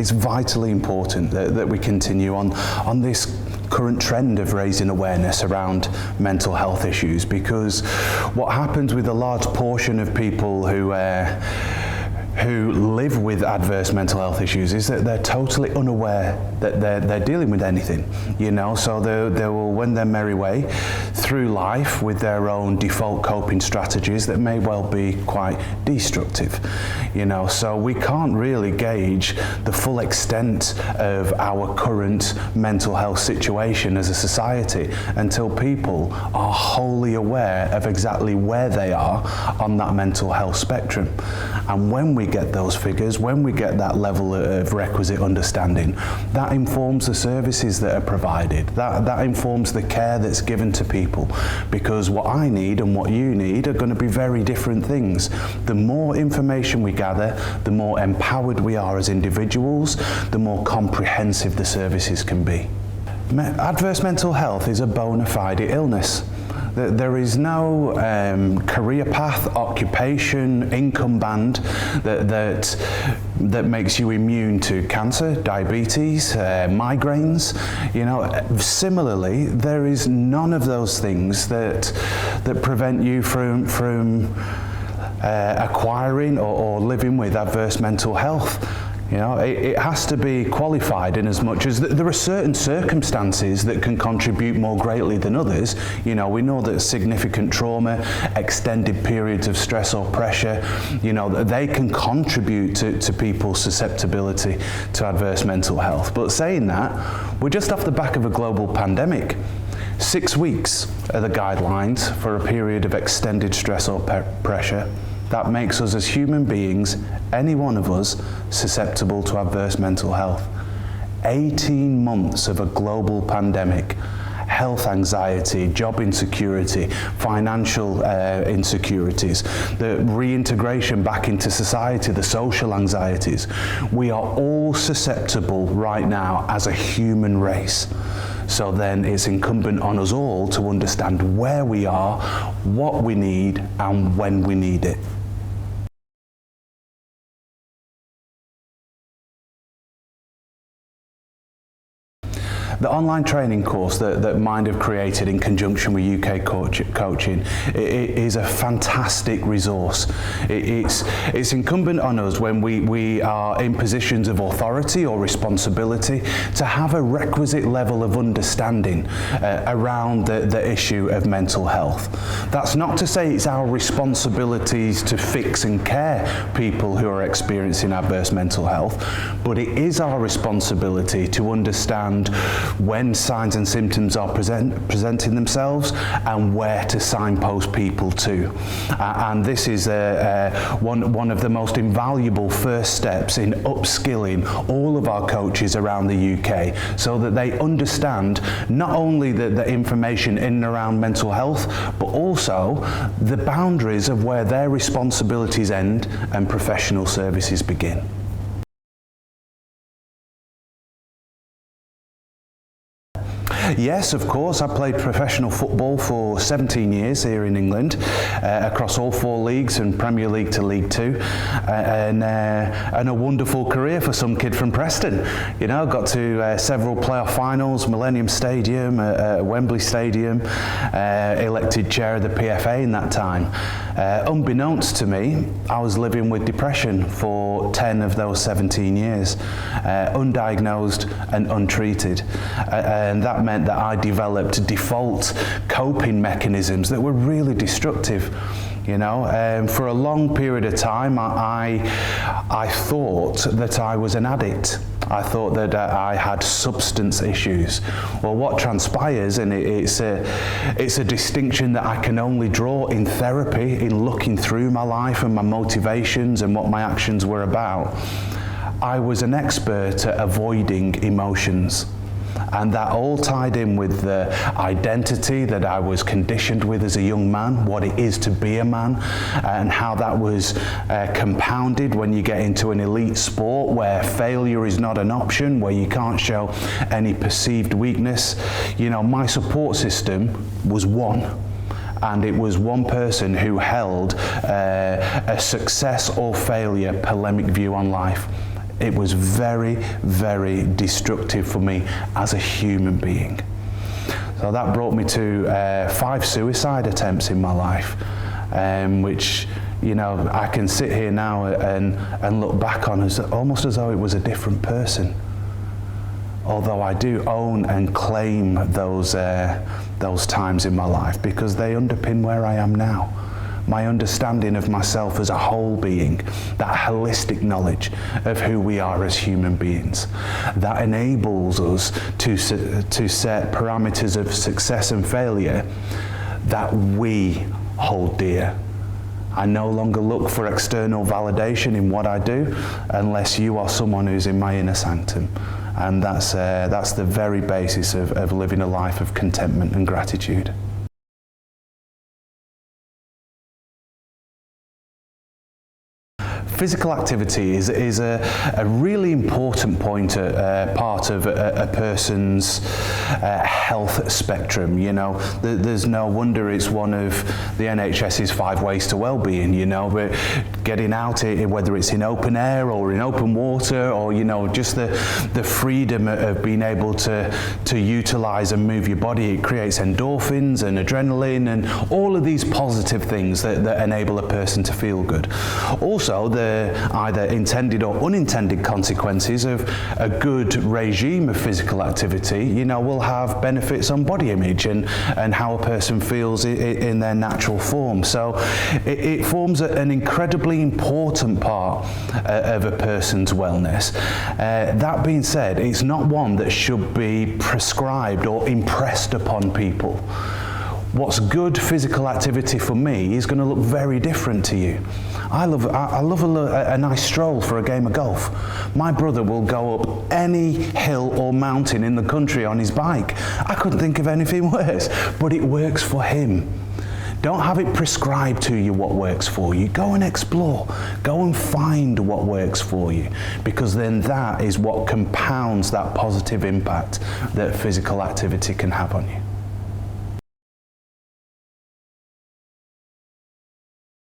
it's vitally important that we continue on this current trend of raising awareness around mental health issues, because what happens with a large portion of people who live with adverse mental health issues is that they're totally unaware that they're dealing with anything, so they will wend their merry way through life with their own default coping strategies that may well be quite destructive, so we can't really gauge the full extent of our current mental health situation as a society until people are wholly aware of exactly where they are on that mental health spectrum. And when we get those figures, when we get that level of requisite understanding, that informs the services that are provided, that informs the care that's given to people, because what I need and what you need are going to be very different things. The more information we gather, the more empowered we are as individuals, the more comprehensive the services can be. Adverse mental health is a bona fide illness. There is no career path, occupation, income band that makes you immune to cancer, diabetes, migraines. Similarly, there is none of those things that prevent you from acquiring or living with adverse mental health. It has to be qualified in as much as there are certain circumstances that can contribute more greatly than others. We know that significant trauma, extended periods of stress or pressure, they can contribute to people's susceptibility to adverse mental health. But saying that, we're just off the back of a global pandemic. 6 weeks are the guidelines for a period of extended stress or pressure. That makes us as human beings, any one of us, susceptible to adverse mental health. 18 months of a global pandemic, health anxiety, job insecurity, financial insecurities, the reintegration back into society, the social anxieties. We are all susceptible right now as a human race. So then it's incumbent on us all to understand where we are, what we need, and when we need it. The online training course that Mind have created in conjunction with UK Coaching is a fantastic resource. It's incumbent on us when we are in positions of authority or responsibility to have a requisite level of understanding around the issue of mental health. That's not to say it's our responsibilities to fix and care people who are experiencing adverse mental health, but it is our responsibility to understand when signs and symptoms are presenting themselves and where to signpost people to. And this is one of the most invaluable first steps in upskilling all of our coaches around the UK so that they understand not only the information in and around mental health, but also the boundaries of where their responsibilities end and professional services begin. Yes, of course. I played professional football for 17 years here in England, across all 4 leagues, and Premier League to League 2, and a wonderful career for some kid from Preston. Got to several playoff finals, Millennium Stadium, Wembley Stadium, elected chair of the PFA in that time. Unbeknownst to me, I was living with depression for 10 of those 17 years, undiagnosed and untreated, and that meant that I developed default coping mechanisms that were really destructive. For a long period of time, I thought that I was an addict. I thought that I had substance issues. Well, what transpires, and it's a distinction that I can only draw in therapy, in looking through my life and my motivations and what my actions were about, I was an expert at avoiding emotions. And that all tied in with the identity that I was conditioned with as a young man, what it is to be a man, and how that was compounded when you get into an elite sport where failure is not an option, where you can't show any perceived weakness. My support system was one. And it was one person who held a success or failure polemic view on life. it was very, very destructive for me as a human being. So that brought me to 5 suicide attempts in my life, which, you know, I can sit here now and look back on as almost as though it was a different person. Although I do own and claim those times in my life, because they underpin where I am now. My understanding of myself as a whole being, that holistic knowledge of who we are as human beings, that enables us to set parameters of success and failure that we hold dear. I no longer look for external validation in what I do unless you are someone who's in my inner sanctum. And that's the very basis of living a life of contentment and gratitude. Physical activity is a really important part of a person's health spectrum. You know, there's no wonder it's one of the NHS's 5 ways to well-being. You know, but getting out, whether it's in open air or in open water, or, you know, just the freedom of being able to utilize and move your body, it creates endorphins and adrenaline and all of these positive things that enable a person to feel good. Also, the either intended or unintended consequences of a good regime of physical activity, you know, will have benefits on body image and how a person feels in their natural form. So it forms an incredibly important part of a person's wellness. That being said, it's not one that should be prescribed or impressed upon people. What's good physical activity for me is going to look very different to you. I love a nice stroll for a game of golf. My brother will go up any hill or mountain in the country on his bike. I couldn't think of anything worse, but it works for him. Don't have it prescribed to you what works for you. Go and explore. Go and find what works for you, because then that is what compounds that positive impact that physical activity can have on you.